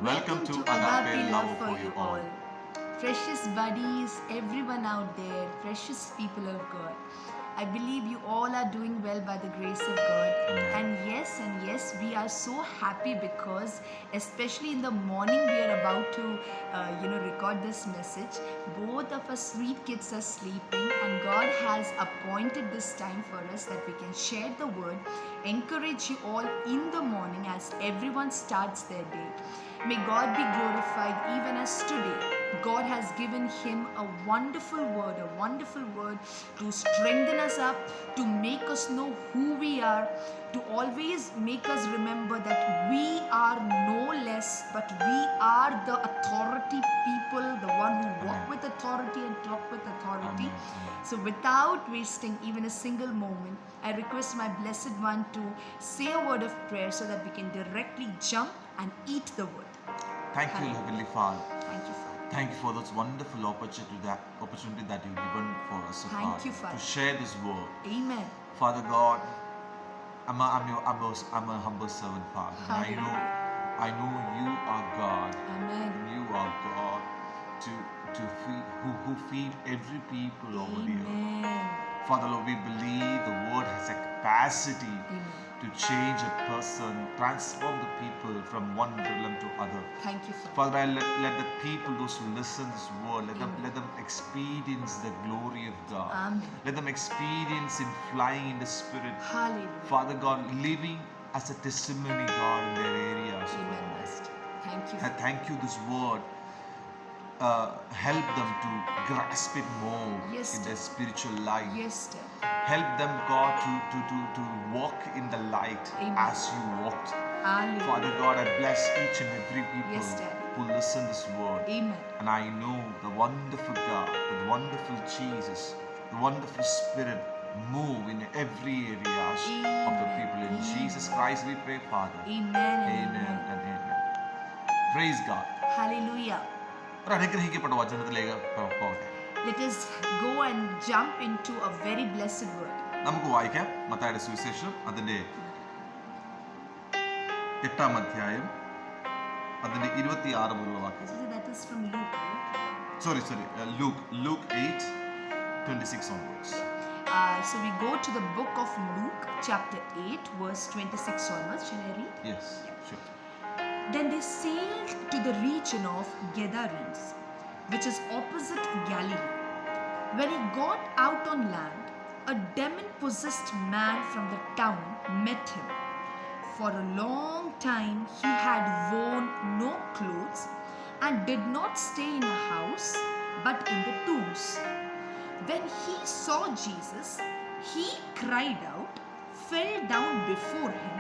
Welcome to Agape Love for You all. Precious buddies, everyone out there, precious people of God. I believe you all are doing well by the grace of God. And yes, we are so happy because, especially in the morning, we are about to, record this message. Both of us sweet kids are sleeping, and God has appointed this time for us that we can share the word, encourage you all in the morning as everyone starts their day. May God be glorified even as today God has given him a wonderful word to strengthen us up, to make us know who we are, to always make us remember that we are no less, but we are the authority people, the one who walk with authority and talk with authority. So without wasting even a single moment, I request my blessed one to say a word of prayer so that we can directly jump and eat the word. Thank you, Heavenly Father. Thank you, Father. Thank you for this wonderful opportunity that you've given for us, Thank you, Father. to share this word. Amen. Father God, I'm a humble servant, Father. And I know you are God. Amen. You are God to feed who feed every people over the earth. Amen. Father Lord, we believe the word has a capacity Amen. to change a person, transform the people from one realm to other. Thank you, Father. Father, let the people, those who listen to this word, let them experience the glory of God. Amen. Let them experience in flying in the Spirit. Hallelujah. Father God, living as a testimony, God, in their areas. Amen, Master. Thank you. I thank you, this word. Help them to grasp it more in their spiritual life. Yes, Dad. Help them, God, to walk in the light. Amen. As you walked. Hallelujah. Father God, I bless each and every people. Yes, Daddy. Who listen this word. Amen. And I know the wonderful God, the wonderful Jesus, the wonderful Spirit move in every area of the people. In Jesus Christ we pray, Father. Amen. Amen and amen. Praise God. Hallelujah. ഒരു അനുഗ്രഹിക്കപ്പെട്ട വചനത്തിലേക്ക് പോകട്ടെ. Let us go and jump into a very blessed word. നമുക്ക് വായിക്കാം മത്തായിയുടെ സുവിശേഷം അതിന്റെ 8-ാം അധ്യായം അതിന്റെ 26 മുതലുള്ള വാക്യം. That is from Luke, right? Sorry, Luke 8:26 onwards. So we go to the book of Luke, chapter 8, verse 26 onwards. Shall I read? Yes, sure. Then they sailed to the region of Gadarenes, which is opposite Galilee. When he got out on land, a demon-possessed man from the town met him. For a long time he had worn no clothes and did not stay in a house, but in the tombs. When he saw Jesus, he cried out, fell down before him,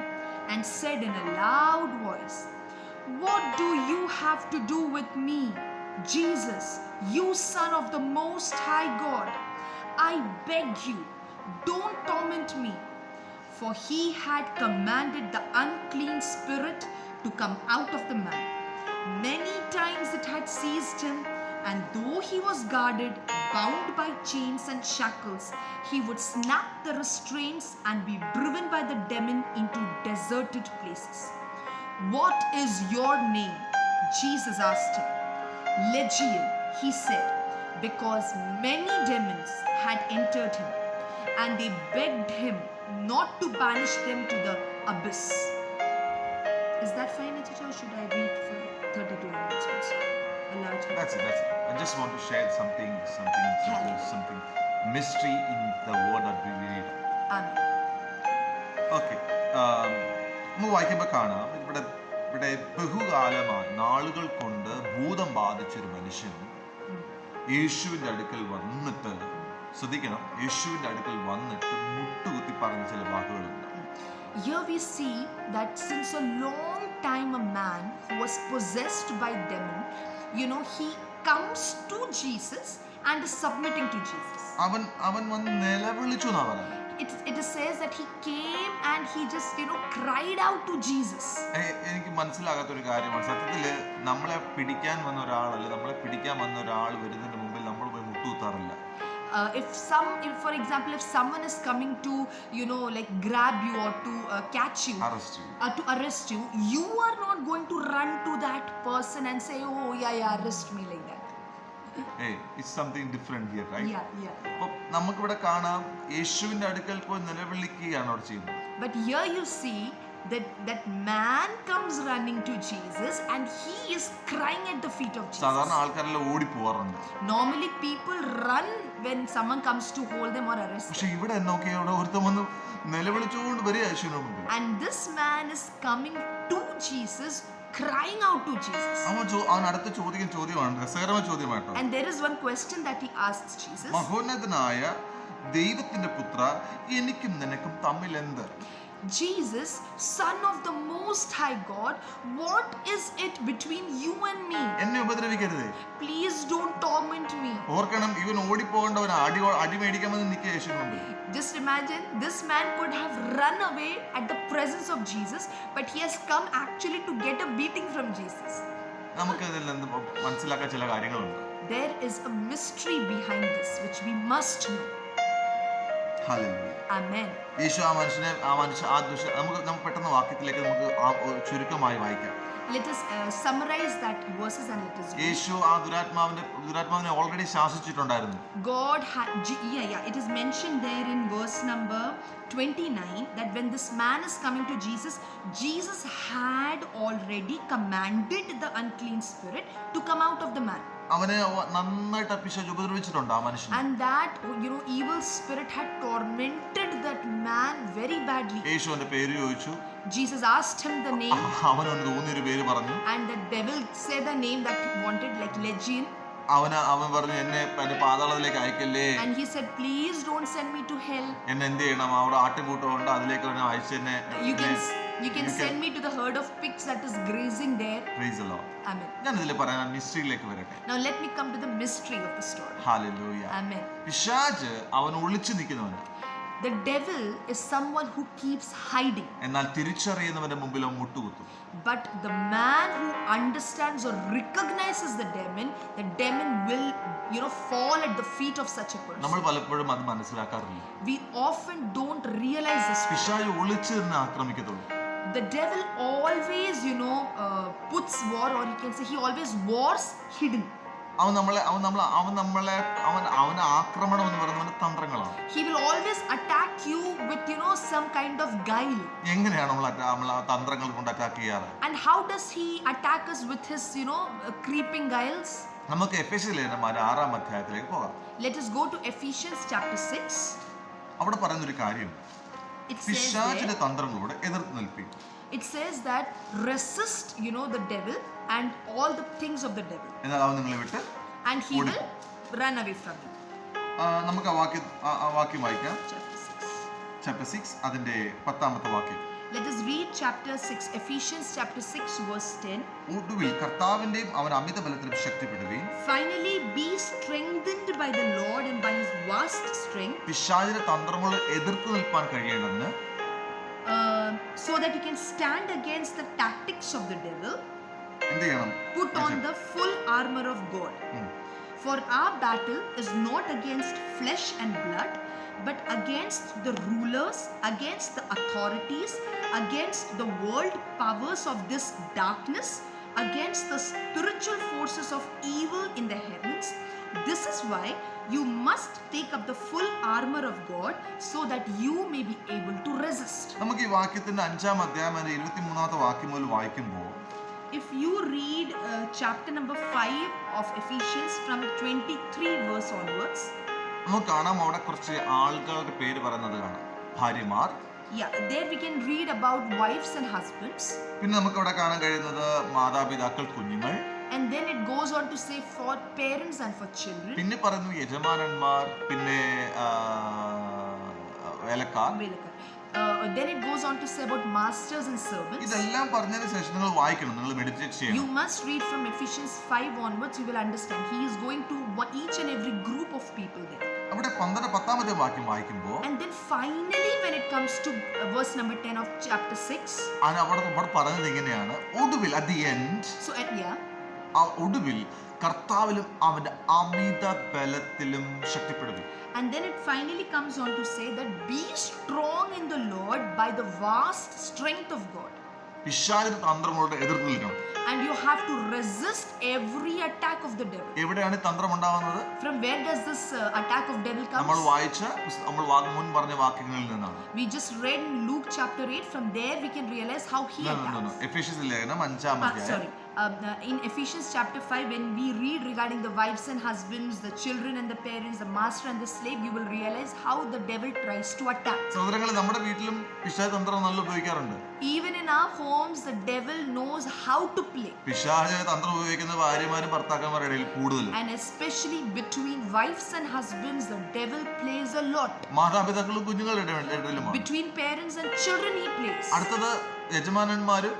and said in a loud voice, "What do you have to do with me, Jesus, you Son of the Most High God? I beg you, don't torment me." For he had commanded the unclean spirit to come out of the man. Many times it had seized him, and though he was guarded, bound by chains and shackles, he would snap the restraints and be driven by the demon into deserted places. "What is your name?" Jesus asked him. "Legion," he said, because many demons had entered him, and they begged him not to banish them to the abyss. Is that fine, Achita, or should I read for 32 minutes also? That's it. I just want to share something mystery in the word that we read. Amen. Okay. നമ്മൾ വായിക്കുമ്പോൾ കാണാം ഇവിടെ ബഹുകാലമായി നാളുകൾ കൊണ്ട് ഭൂതം ബാധിച്ചൊരു മനുഷ്യൻ യേശുവിന്റെ അടുക്കൽ വന്നിട്ട്, ശ്രദ്ധിക്കണം, യേശുവിന്റെ അടുക്കൽ വന്നിട്ട് മുട്ടുകുത്തി പറഞ്ഞ ചില വാക്കുകളുണ്ട്. Here we see that since a long time a man who was possessed by demon, he comes to Jesus and is submitting to Jesus. അവൻ വന്ന് നിലവിളിച്ചു എന്നാ പറയുന്നത്. It says that he came and he just cried out to Jesus. എനിക്ക് മനസ്സിലാകാത്തൊരു കാര്യമാണ്, സത്യത്തില് നമ്മളെ പിടിക്കാൻ വന്ന ഒരാൾ വരുന്നതിന് മുമ്പിൽ നമ്മൾ പോയി മുട്ടുകുത്താറില്ല. If for example, if someone is coming to grab you or to catch you, arrest you, you are not going to run to that person person and say, oh, yeah, arrest me like that. Hey, it's something different here, right? Yeah. അപ്പം നമുക്കിവിടെ കാണാം യേശുവിന്റെ അടുക്കൽ പോയി നിലവിളിക്കുകയാണ് അവിടെ ചെയ്യുന്നത്. But here you see that man comes running to Jesus and he is crying at the feet of സാധാരണ Jesus. ആൾക്കാരെല്ലാം ഓടി പോവാറുണ്ട്. Normally people run when someone comes to hold them or arrest them. പക്ഷെ ഇവിടെ നോക്കിയാൽ അവിടെ ഒരുത്തം വന്ന് നിലവിളിച്ചുകൊണ്ട് വരിക യേശുവിന്റെ മുമ്പിൽ. And this man is coming to Jesus, crying out to Jesus. അവൻ അടുത്ത ചോദ്യമാണ് രസകരമായ ചോദ്യമായിട്ടോ. And there is one question that he asks Jesus. മഹോന്നതനായ ദൈവത്തിന്റെ പുത്ര, എനിക്കും നിനക്കും തമ്മിൽ എന്ത്? Jesus, Son of the Most High God, what is it between you and me? എന്നെ ഉപദ്രവിക്കരുതേ. Please don't torment me. ഓർക്കണം, ഇവൻ ഓടിപ്പോകേണ്ടവൻ അടി മേടിക്കാമെന്ന് നിൽക്കുക യേശുവിന് മുമ്പിൽ. Just imagine, this man could have run away at the presence of Jesus, but he has come actually to get a beating from Jesus. നമുക്ക് ഇതിൽ നിന്ന് മനസ്സിലാക്കാൻ ചില കാര്യങ്ങളുണ്ട്. There is a mystery behind this which we must know. Hallelujah. Amen. യേശു നമുക്ക് പെട്ടെന്ന് വാക്യത്തിലേക്ക് നമുക്ക് ചുരുക്കമായി വായിക്കാം. Let us summarize that verses and let us read. യേശു ആ ദുരാത്മാവിനെ already ശാസിച്ചിട്ടുണ്ടായിരുന്നു. God had, it is mentioned there in verse number 29 that when this man is coming to Jesus, Jesus had already commanded the unclean spirit to come out of the man. അവനെ നന്നായിട്ട് പിശാച് ഉപദ്രവിച്ചിട്ടുണ്ട് ആ മനുഷ്യനെ. And that evil spirit had tormented that man very badly. യേശുവിന്റെ പേര് ചോദിച്ചു. Jesus asked him the name. അവനൊന്ന് തോന്നിയൊരു പേര് പറഞ്ഞു. And the devil said the name that he wanted, like Legion. അവൻ പറഞ്ഞു, എന്നെ പാതാളത്തിലേക്ക് അയക്കല്ലേ. And he said, please don't send me to hell. എന്നെ എന്ത് ചെയ്യണം? അവിടെ ആട്ടുകൂട്ടമുണ്ട്, അതിലേക്ക് അയച്ചെന്നെ. You can send me to the herd of pigs that is grazing there. Praise the Lord. Amen. ഞാൻ ഇതിൽ പറയാൻ മിസ്റ്ററിയിലേക്ക് വരട്ടെ. Now let me come to the mystery of the story. Hallelujah. Amen. പിശാച് അവൻ ഒളിച്ചു നിൽക്കുന്നവനാണ്. The devil is someone who keeps hiding. എന്നാൽ തിരിച്ചറിയുന്നവന്റെ മുമ്പിൽ അവൻ മുട്ടുകുത്തും. But the man who understands or recognizes the demon will fall at the feet of such a person. നമ്മൾ പലപ്പോഴും അത് മനസ്സിലാക്കാറില്ല. We often don't realize this. പിശാച് ഒളിച്ചു നിന്ന് ആക്രമിക്കത്തുള്ളൂ. The devil always puts war, or you can say he always wars hidden. അവന് ആക്രമണം എന്ന് പറയുന്നത് തന്ത്രങ്ങളാണ്. He will always attack you with some kind of guile. എങ്ങനെയാണ് നമ്മൾ ആ തന്ത്രങ്ങൾ കൊണ്ട് അറ്റാക്ക് ചെയ്യാറ്? And how does he attack us with his creeping guiles? നമുക്ക് എഫേസ്യ ലേഖനം 6-ാം അധ്യായത്തിലേക്ക് പോകാം. Let us go to Ephesians chapter 6. അവിടെ പറയുന്ന ഒരു കാര്യം, പിശാചിന്റെ തന്ത്രങ്ങളോട് എതിർത്ത് നിൽപ്പീൻ. It says that resist the devil and all the things of the devil, എന്നാൽ അവൻ നിങ്ങളെ വിട്ട് and he will run away from you. നമുക്ക് ആ വാക്യം വായിക്കാം. Chapter 6 അതിന്റെ 10-ാമത്തെ വാക്യം. Let us read chapter 6, Ephesians chapter 6 verse 10. ഒടുവിൽ കർത്താവിന്റെയും അവൻ അമിത ബലത്തിലും ശക്തിപ്പെടുകയും Finally be strengthened by the Lord and by his vast strength, പിശാചിന്റെ തന്ത്രങ്ങളോട് എതിർത്ത് നിൽപ്പാൻ കഴിയേണ്ടതിന് so that you can stand against the tactics of the devil. എന്ത് ചെയ്യണം? Put on the full armor of God. For our battle is not against flesh and blood, but against the rulers, against the authorities, against the world powers of this darkness, against the spiritual forces of evil in the heavens. This is why you must take up the full armor of God, so that you may be able to resist. നമുക്ക് ഈ വാക്യത്തിന്റെ 5-ാം അധ്യായം 23-ാമത്തെ വാക്യം മുതൽ വായിക്കുമ്പോൾ, if you read chapter number 5 of Ephesians from 23 verse onwards, നമുക്ക് കാണാം അവിടെ കുറച്ച് ആളുകളുടെ പേര് പറയുന്നത് കാണാം. ഭാര്യമാർ. there we can read about wives and husbands. പിന്നെ നമുക്ക് അവിടെ കാണാൻ കഴിയുന്നത് മാതാപിതാക്കൾ, കുഞ്ഞുങ്ങൾ. And then it goes on to say for parents and for children. പിന്നെ പറയുന്നു യജമാനന്മാർ, പിന്നെ വേലക്കാർ. Then it goes on to say about masters and servants. ഇതെല്ലാം പറഞ്ഞതിന് ശേഷം നിങ്ങൾ വായിക്കണം, നിങ്ങൾ മെഡിറ്റേറ്റ് ചെയ്യണം. You must read from Ephesians 5 onwards. You will understand. He is going to each and every group of people there. അവിടെ 10-ാമത്തെ വാക്യം വായിക്കുമ്പോൾ, and then finally when it comes to verse number 10 of chapter 6, അവിടെ പറയുന്നത് ഇങ്ങനെയാണ്, ഒടുവിൽ at the end, so ആ ഒടുവിൽ കർത്താവിലും അവന്റെ അമിത ബലത്തിലും ശക്തിപ്പെടുക. And then it finally comes on to say that be strong in the Lord by the vast strength of God. പിശാചിന്റെ തന്ത്രങ്ങളോട് എതിർത്ത് നിൽക്കണം. And you have to resist every attack of the devil. എവിടെയാണ് ഈ തന്ത്രം ഉണ്ടാകുന്നത്? From where does this attack of devil നമ്മൾ come? വായിച്ച നമ്മൾ മുൻ പറഞ്ഞ വാക്യങ്ങളിൽ നിന്നാണ്. We just read in Luke chapter 8. From there we can realize how he attacks. എഫേസ്യസ് ലേഖനം 5-ാം അധ്യായം. In Ephesians chapter 5, when we read regarding the wives and husbands, the children and the parents, the master and the slave, you will realize how the devil tries to attack. സഹോദരങ്ങളെ, നമ്മുടെ വീട്ടിലും പിശാച് തന്ത്രം നല്ല ഉപയോഗിക്കാറുണ്ട്. Even in our homes, the devil knows how to play. പിശാച് തന്ത്രം ഉപയോഗിക്കുന്ന ഭാര്യമാരും ഭർത്താക്കന്മാരുടെ ഇടയിൽ കൂടുതൽ. And especially between wives and husbands, the devil plays a lot. മാതാപിതാക്കളും കുഞ്ഞുങ്ങളുടെ ഇടയിലുമാണ്. Between parents and children, he plays. അടുത്തത് യജമാനന്മാരും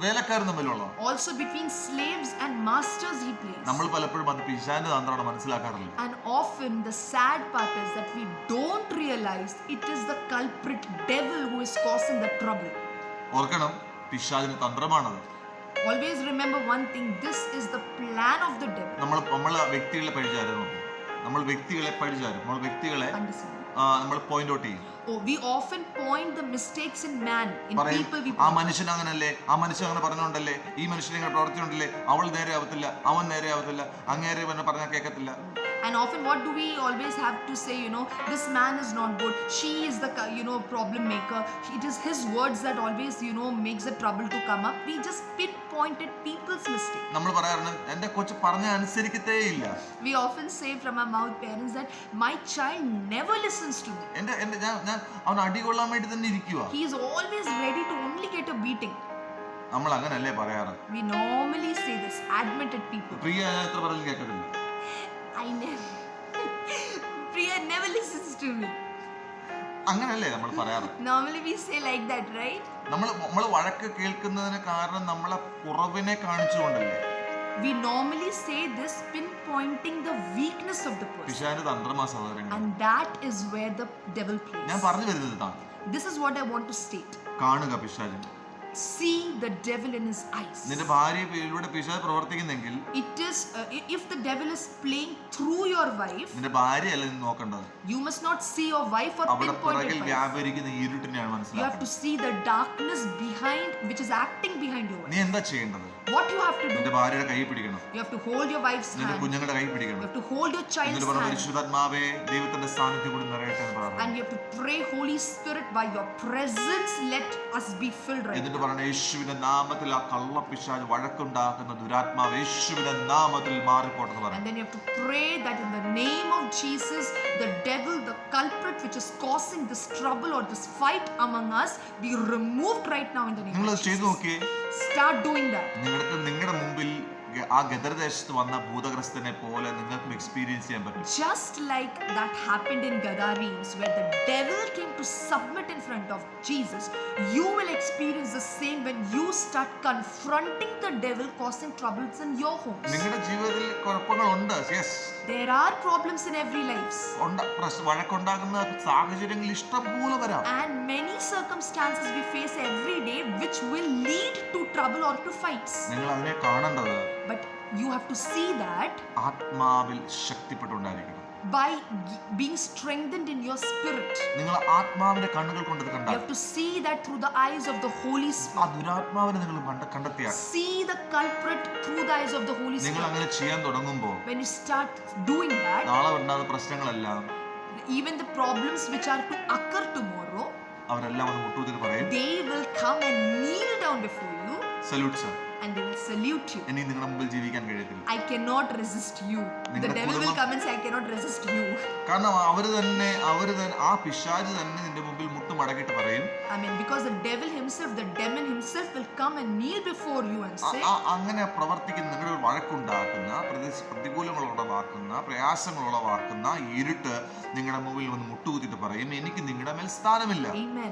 വേലക്കാരും തമ്മിലുള്ള. Also between slaves and masters, he plays. നമ്മൾ പലപ്പോഴും അത് പിശാചിന്റെ തന്ത്രമാണ് മനസ്സിലാക്കാറില്ല. And often the sad part is that we don't realize it is the culprit devil who is causing the trouble. ഓർക്കണം, പിശാചിന്റെ തന്ത്രമാണത്. Always remember one thing, this is the plan of the devil. നമ്മൾ വ്യക്തികളെ പഴിചാരുന്നു. നമ്മൾ വ്യക്തികളെ Understand? നമ്മൾ point out ചെയ്യും. We often point the mistakes in man, in people we ആ മനുഷ്യൻ അങ്ങനല്ലേ, ആ മനുഷ്യൻ അങ്ങനെ പറഞ്ഞോണ്ടല്ലേ, ഈ മനുഷ്യൻ ഇങ്ങനെ പ്രവർത്തിച്ചോണ്ടല്ലേ, അവൾ നേരെ ആവത്തില്ല, അവൻ നേരെ ആവത്തില്ല, അങ്ങേരെ പറഞ്ഞാൽ കേൾക്കത്തില്ല. And often what do we always have to say, this man is not good, she is the problem maker, it is his words that always makes the trouble to come up. We just pinpointed people's mistake. നമ്മൾ പറയാറുണ്ട്, എൻ്റെ കൊച്ചു പറഞ്ഞ അനുസരിക്കത്തേ ഇല്ല. We often say from our mouth, parents, that my child never listens to me. ഞാൻ അവൻ അടി കൊള്ളാൻ വേണ്ടി തന്നെ ഇരിക്കുക. He is always ready to only get a beating. നമ്മൾ അങ്ങനല്ലേ പറയാറ്? We normally say this, admitted people. പ്രിയ എത്ര പറഞ്ഞാലും കേൾക്കത്തില്ല. Priya never listens to me. അങ്ങനല്ലേ നമ്മൾ പറയാറ്? Normally we say like that, right? നമ്മൾ വഴക്ക് കേൾക്കുന്നതിന് കാരണം നമ്മളെ കുറവിനെ കാണിച്ചുകൊണ്ടല്ലേ? We normally say this pinpointing the weakness of the person. പിശാചിന്റെ തന്ത്രമാ സഹോദരങ്ങൾ. And that is where the devil plays. ഞാൻ പറഞ്ഞു വരുന്നത് ഇതാണ്. This is what I want to state. കാണുക പിശാചിനെ. See the devil in his eyes. നിന്റെ ഭാര്യയിലൂടെ പിശാച് പ്രവർത്തിക്കുന്നെങ്കിൽ, It is if the devil is playing through your wife, നിന്റെ ഭാര്യയല്ല നീ നോക്കേണ്ടത്. you must not see your wife or അവിടെ pinpoint പുറകിൽ your wife. വ്യാപരിക്കുന്ന ഇരുട്ടിനെയാണ് You have മനസ്സിലാക്കുന്നത്. to see the darkness behind, which is acting behind your നീ wife. എന്താ ചെയ്യേണ്ടത്? What you have to do? നിന്റെ ഭാര്യയുടെ കൈ പിടിക്കണം, You have to hold your wife's നിന്റെ hand. കുഞ്ഞുങ്ങളുടെ കൈ You പിടിക്കണം. have to hold your child's എന്നിട്ട് പറഞ്ഞ hand. പരിശുദ്ധാത്മാവേ, ദൈവത്തിന്റെ സാന്നിധ്യം കൂടി നിറയട്ടെ എന്ന് പറഞ്ഞു. And you have to pray, Holy Spirit, by your presence, let us be filled right എന്നിട്ട് now. പറഞ്ഞ യേശുവിന്റെ നാമത്തിൽ ആ കള്ളപ്പിശാച് വഴക്കുണ്ടാക്കുന്ന ദുരാത്മാവ് യേശുവിന്റെ നാമത്തിൽ മാറിപ്പോട്ടെന്ന് പറഞ്ഞു. And then you have to pray that in the name of Jesus, the devil, the culprit which is causing this trouble or this fight among us, be removed right now in the name നിങ്ങൾ of അത് ചെയ്തു Jesus. നോക്കിയേ. Start doing that. നിങ്ങളുടെ മുമ്പിൽ ആ ഗദർദേശത്ത് വന്ന ഭൂതഗ്രസ്തനെ പോലെ നിങ്ങൾക്കും എക്സ്പീരിയൻസ് ചെയ്യാൻ പറ്റും. Just like that happened in Gadarenes, where the devil came to submit in front of Jesus, you will experience the same when you start confronting the devil causing troubles in your homes. നിങ്ങളുടെ ജീവിതത്തിൽ കുഴപ്പങ്ങളുണ്ട്. Yes, There are problems in every life. വഴക്കുണ്ടാകുന്ന സാഹചര്യങ്ങൾ ഇഷ്ടം പോലെ വരാം. And many circumstances we face every day which will lead to trouble or to fights. നിങ്ങൾ അതിനെ കാണേണ്ടത് But you have to see that ആത്മാവിൽ ശക്തിപ്പെട്ടുണ്ടായിരിക്കണം. by being strengthened in your spirit. നിങ്ങൾ ആത്മാവിന്റെ കണ്ണുകൾ കൊണ്ട് You കണ്ടാൽ have to see that through the eyes of the Holy ആ Spirit. ദുരാത്മാവിനെ നിങ്ങൾ കണ്ടെത്തിയാൽ, See the culprit through the eyes of the Holy നിങ്ങൾ Spirit. അങ്ങനെ ചെയ്യാൻ തുടങ്ങുമ്പോൾ When you start doing that, നാളെ ഉണ്ടാകുന്ന പ്രശ്നങ്ങളെല്ലാം even the problems which are to occur tomorrow, അവരെല്ലാം ഒന്ന് മുട്ടൂതിൽ പറയും, they will come and kneel down before you salute sir, and they will salute you. ഇനി നിങ്ങളുടെ മുമ്പിൽ ജീവിക്കാൻ കഴിയത്തില്ല. I cannot resist you. The devil will come and say, I cannot resist you. കാരണം അവര് തന്നെ ആ പിശാച് തന്നെ നിന്റെ മുമ്പിൽ മുട്ടുമടക്കിയിട്ട് പറയും, Because the devil himself, the demon himself will come and kneel before you and say, അങ്ങനെ പ്രവർത്തിക്കുന്ന നിങ്ങളുടെ വഴക്കുണ്ടാക്കുന്ന, പ്രതികൂലങ്ങൾ ഉളവാക്കുന്ന, പ്രയാസങ്ങൾ ഉളവാക്കുന്ന ഇരുട്ട് നിങ്ങളുടെ മുമ്പിൽ വന്ന് മുട്ടുകുത്തിട്ട് പറയും, എനിക്ക് നിങ്ങളുടെ മേൽ സ്ഥാനമില്ല. Amen.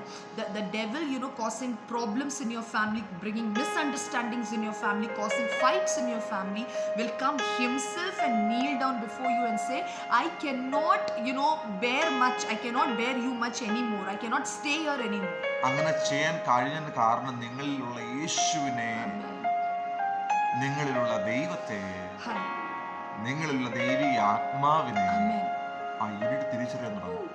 The devil, causing problems in your family, bringing misunderstandings in your family, causing fights in your family, will come himself and kneel down before you and say, I cannot, bear much. I cannot bear you much anymore. I cannot stay here anymore. അങ്ങനെ ചെയ്യാൻ കഴിഞ്ഞതിന് കാരണം നിങ്ങളിലുള്ള യേശുവിനെ, നിങ്ങളിലുള്ള ദൈവത്തെ, നിങ്ങളിലുള്ള ദൈവീയ ആത്മാവിനെ ആ ഇരുട്ട് തിരിച്ചറിയാൻ തുടങ്ങും.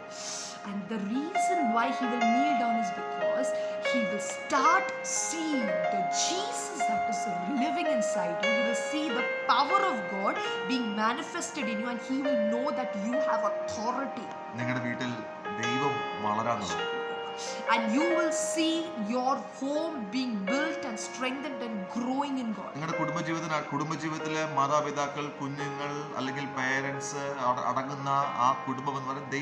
And the reason why he will kneel down is because he will start seeing the Jesus that is living inside you. You will see the power of God being manifested in you, and he will know that you have authority. നിങ്ങളുടെ വീട്ടിൽ ദൈവം വളരാൻ തുടങ്ങും. And you will see your home being built and strengthened and growing in God. നിങ്ങളുടെ കുടുംബജീവിതത്തിലെ മാതാപിതാക്കൾ, കുഞ്ഞുങ്ങൾ അല്ലെങ്കിൽ parents അടങ്ങുന്ന ആ കുടുംബം എന്ന് പറയുന്നത്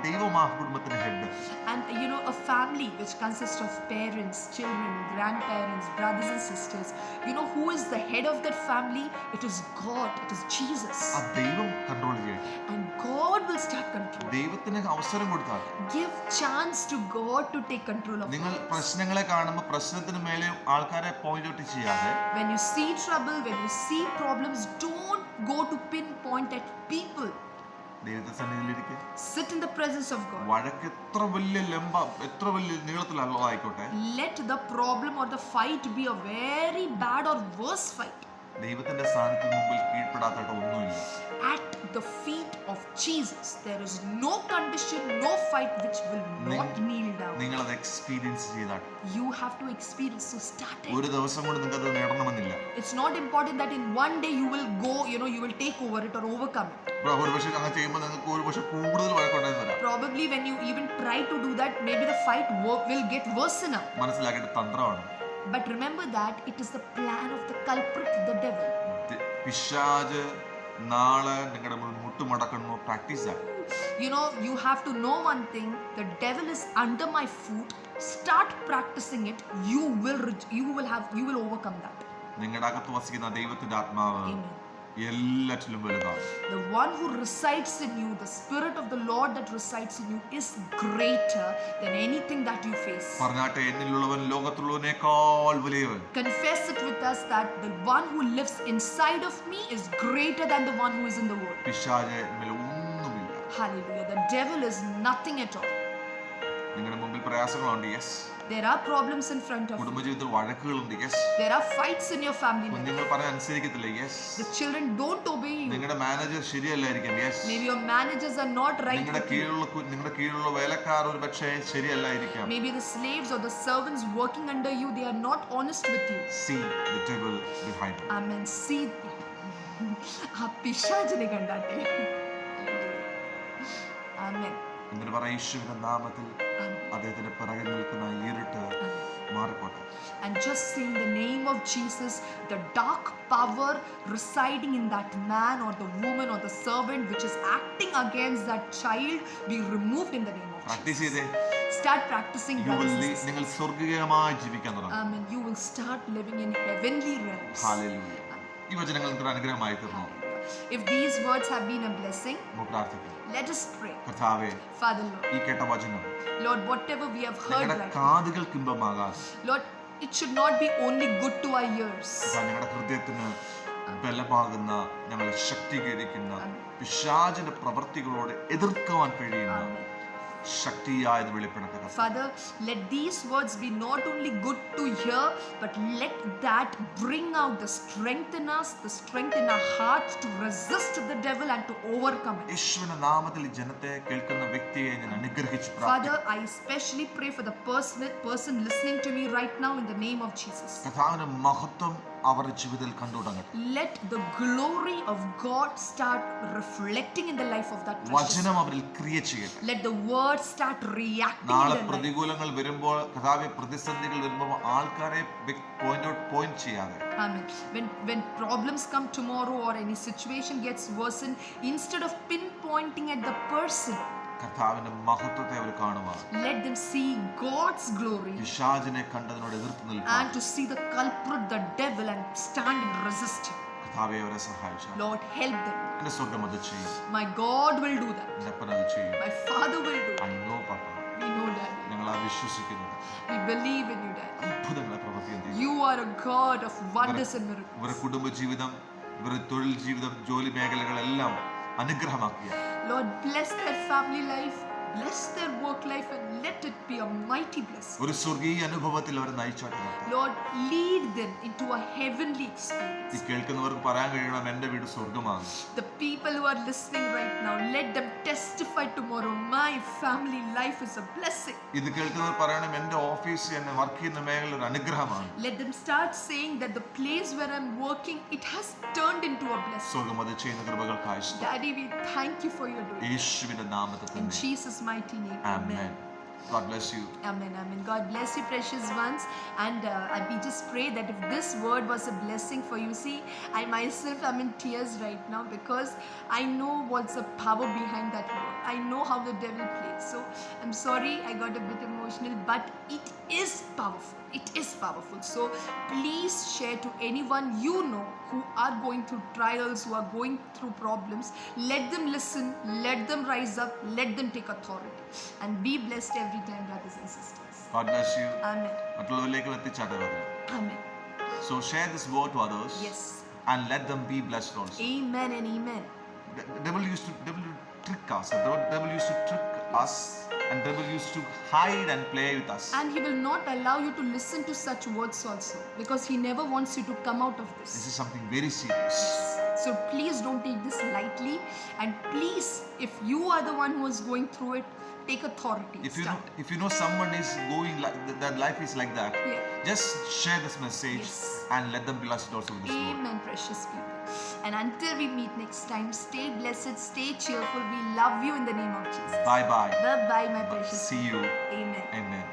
ദൈവം ആ കുടുംബത്തിന്റെ head. And you know, a family which consists of parents, children, grandparents, brothers and sisters, you know who is the head of that family? It is God. It is Jesus. ആ ദൈവം കൺട്രോൾ ചെയ്യും. And God will start control. ദൈവത്തിന് അവസരം കൊടുത്താൽ, Give chance to God to take control of നിങ്ങൾ things. പ്രശ്നങ്ങളെ കാണുമ്പോൾ പ്രശ്നത്തിന് മേലെ ആൾക്കാരെ പോയിന്റ് ഔട്ട് ചെയ്യാതെ, When you see trouble, when you see problems, don't go to pinpoint at people. ദൈവത്തെ സന്നിധിയിലിരിക്കുക. Sit in the presence of God. വഴക്ക് എത്ര വലിയ നീളത്തിലുള്ളതായിക്കോട്ടെ, Let the problem or the fight be a very bad or worse fight. ദൈവത്തിന്റെ സ്ഥാനത്തിന് മുമ്പിൽ കീഴ്പ്പെടാത്തായിട്ട് ഒന്നുമില്ല. At the feet of Jesus, there is no condition, no fight which will not kneel down. നിങ്ങൾ അത് experience ചെയ്താൽ, You have to experience. So start it. ഒരു ദിവസം കൊണ്ട് നിങ്ങൾക്ക് അത് നേടണമെന്നില്ല. It's not important that in one day you will go, you will take over it or overcome it. ഒരുപക്ഷെ അങ്ങനെ ചെയ്യുമ്പോൾ നിങ്ങൾക്ക് ഒരുപക്ഷെ കൂടുതൽ വഴക്കുണ്ടായെന്ന് വരാം. Probably when you even try to do that, maybe the fight will get worsen up. മനസ്സിലാക്കേണ്ട തന്ത്രമാണ്. But remember that it is the plan of the culprit, the devil. പിശാച് നാളെ നിങ്ങളുടെ മുട്ടുമടക്കണമോ, പ്രാക്ടീസ് ആണ്. You know, you have to know one thing: the devil is under my foot. Start practicing it. You will overcome that. നിങ്ങളുടെ അകത്ത് വസിക്കുന്ന ദൈവത്തിന്റെ ആത്മാവ് Amen. എല്ലാറ്റിലും വലുതാണ്. The one who resides in you, the Spirit of the Lord that resides in you, is greater than anything that you face. പറഞ്ഞാട്ടെ, എന്നിലുള്ളവൻ ലോകത്തിലുള്ളവനേക്കാൾ വലിയവൻ. Confess it with us that the one who lives inside of me is greater than the one who is in the world. പിശാച് മേലെ ഒന്നുമില്ല. Hallelujah. The devil is nothing at all. നിങ്ങളുടെ മുമ്പിൽ പ്രയാസങ്ങളുണ്ട്, yes. There are problems in front of you. കുടുംബജീവിതത്തിൽ വഴക്കുകളുണ്ട്, yes. There are fights in your family life. കുഞ്ഞുങ്ങൾ പറയാൻ അനുസരിക്കത്തില്ല, yes. The children don't obey you. നിങ്ങളുടെ മാനേജർ ശരിയല്ലായിരിക്കും, yes. Maybe your managers are not right നിങ്ങളുടെ with you. കീഴിലുള്ള വേലക്കാർ ഒരു പക്ഷേ ശരിയല്ലായിരിക്കാം. Maybe the slaves or the servants working under you, they are not honest with you. See the devil behind you. Amen. See. ആ പിശാചിനെ കണ്ടാട്ടെ. Amen. എന്നിട്ട് പറ, യേശുവിന്റെ നാമത്തിൽ അദ്ദേഹത്തിന്റെ പിറകിൽ നിൽക്കുന്ന ഇരുട്ട് മാറിക്കോട്ടെ. And just say in the name of Jesus, the dark power residing in that man or the woman or the servant which is acting against that child be removed in the name of practice Jesus. ചെയ്തേ. Start practicing, brothers and sisters. നിങ്ങൾ സ്വർഗീയമായി ജീവിക്കാൻ തുടങ്ങും. Amen. You will start living in heavenly realms. Hallelujah. ഈ വചനങ്ങൾ നിങ്ങൾക്ക് അനുഗ്രഹമായി തീർന്നു. If these words have been a blessing, നമുക്ക് പ്രാർത്ഥിക്കാം. let us pray. കർത്താവേ, Father Lord, ഈ കേട്ട വചനം Lord, whatever we have heard നിങ്ങളുടെ right now, കാതുകൾക്ക് ഇമ്പമാകാതെ, Lord, it should not be only good to our ears. ഞങ്ങളുടെ ഹൃദയത്തിന് ബലമാകുന്ന, ഞങ്ങളെ ശക്തീകരിക്കുന്ന പിശാചിന്റെ പ്രവൃത്തികളോട് എതിർക്കുവാൻ കഴിയുന്ന ശക്തിയായത് വെളിപ്പെടുത്തുക. Father, let these words be not only good to hear, but let that bring out the strength in us, the strength in our hearts to resist the devil and to overcome it. യേശുവിന്റെ നാമത്തിൽ ഈ ജനത്തെ കേൾക്കുന്ന വ്യക്തിയെ ഞാൻ അനുഗ്രഹിച്ചു പ്രാർത്ഥിക്കുന്നു. Father, I especially pray for the person listening to me right now in the name of Jesus. കർത്താവിന്റെ മഹത്വം അവരുടെ ജീവിതത്തിൽ കണ്ടുതുടങ്ങട്ടെ. Let the glory of God start reflecting in the life of that person. വചനം അവരിൽ ക്രിയ ചെയ്യട്ടെ. Let the word start reacting നാളെ in their life. പ്രതികൂലങ്ങൾ വരുമ്പോൾ, കർത്താവേ, പ്രതിസന്ധികൾ വരുമ്പോൾ ആൾക്കാരെ പോയിന്റ് ചെയ്യാതെ, Amen. When problems come tomorrow or any situation gets worsened, instead of pinpointing at the person, കർത്താവിന്റെ മഹത്വത്തെ അവർ കാണുക. let them see God's glory പിശാചിനെ കണ്ടതിനോട് എതിർത്ത് and നിൽക്കുക. to see the culprit, the devil, and stand and resist him. കർത്താവേ, അവരെ സഹായിച്ചു. Lord, help them. എന്റെ സ്വർഗ്ഗം അത് ചെയ്യും. My God will do that. എന്റെ അപ്പൻ അത് ചെയ്യും. My Father will do I that. know, Papa. We know that. ഞങ്ങൾ ആ വിശ്വസിക്കുന്നത്. We believe in you, Dad. അത്ഭുതങ്ങളെ പ്രവർത്തിക്കാൻ ചെയ്യും. You are a God of wonders and miracles. ഇവരുടെ കുടുംബജീവിതം, ഇവരുടെ തൊഴിൽ ജീവിതം, ജോലി മേഖലകളെല്ലാം അനുഗ്രഹമാക്കിയ, Lord, bless their family life. bless their work life and let it be a mighty blessing. ഒരു സ്വർഗീയ അനുഭവത്തിൽ അവർ നയിച്ചാട്ടെ കർത്താവേ. Lord, lead them into a heavenly ഈ experience. കേൾക്കുന്നവർക്ക് പറയാൻ കഴിയണം, എൻ്റെ വീട് സ്വർഗമാണ്. The people who are listening right now, let them testify tomorrow, my family life is a blessing. ഇത് കേൾക്കുന്നവർ പറയണം, എൻ്റെ ഓഫീസ് എന്നെ വർക്ക് ചെയ്യുന്ന മേഖല ഒരു അനുഗ്രഹമാണ്. Let them start saying that the place where I'm working, it has turned into a blessing. സ്വർഗം അത് ചെയ്യുന്ന കൃപകൾക്കായി സ്തോത്രം. Daddy, we thank you for your doing. യേശുവിന്റെ നാമത്തിൽ In തന്നെ. Jesus' mighty name. Amen. God bless you. Amen, amen. God bless you, precious ones. And we just pray that if this word was a blessing for you, see, I myself am in tears right now because I know what's the power behind that word. I know how the devil plays. So I'm sorry I got a bit emotional, but it is powerful. It is powerful. So please share to anyone you know who are going through trials, who are going through problems. Let them listen, let them rise up, let them take authority. And be blessed every time, brothers and sisters. God bless you. Amen. മറ്റുള്ളവരിലേക്ക് എത്തിച്ചാട്ടെ കർത്താവേ. Amen. So share this word to others. Yes. And let them be blessed also. Amen and amen. The devil used to trick us. The devil used to trick us, and devil used to hide and play with us. And he will not allow you to listen to such words also, because he never wants you to come out of This this. is something very serious. So please don't take this lightly, and please, if you are the one who is going through it, take authority. If you know someone is going like that, life is like that, Yeah. just share this message. Yes. And let them be blessed also with this word. Amen, precious people. And until we meet next time, stay blessed, stay cheerful. We love you in the name of Jesus. Bye bye. Bye bye, my precious. See you. Amen. Amen.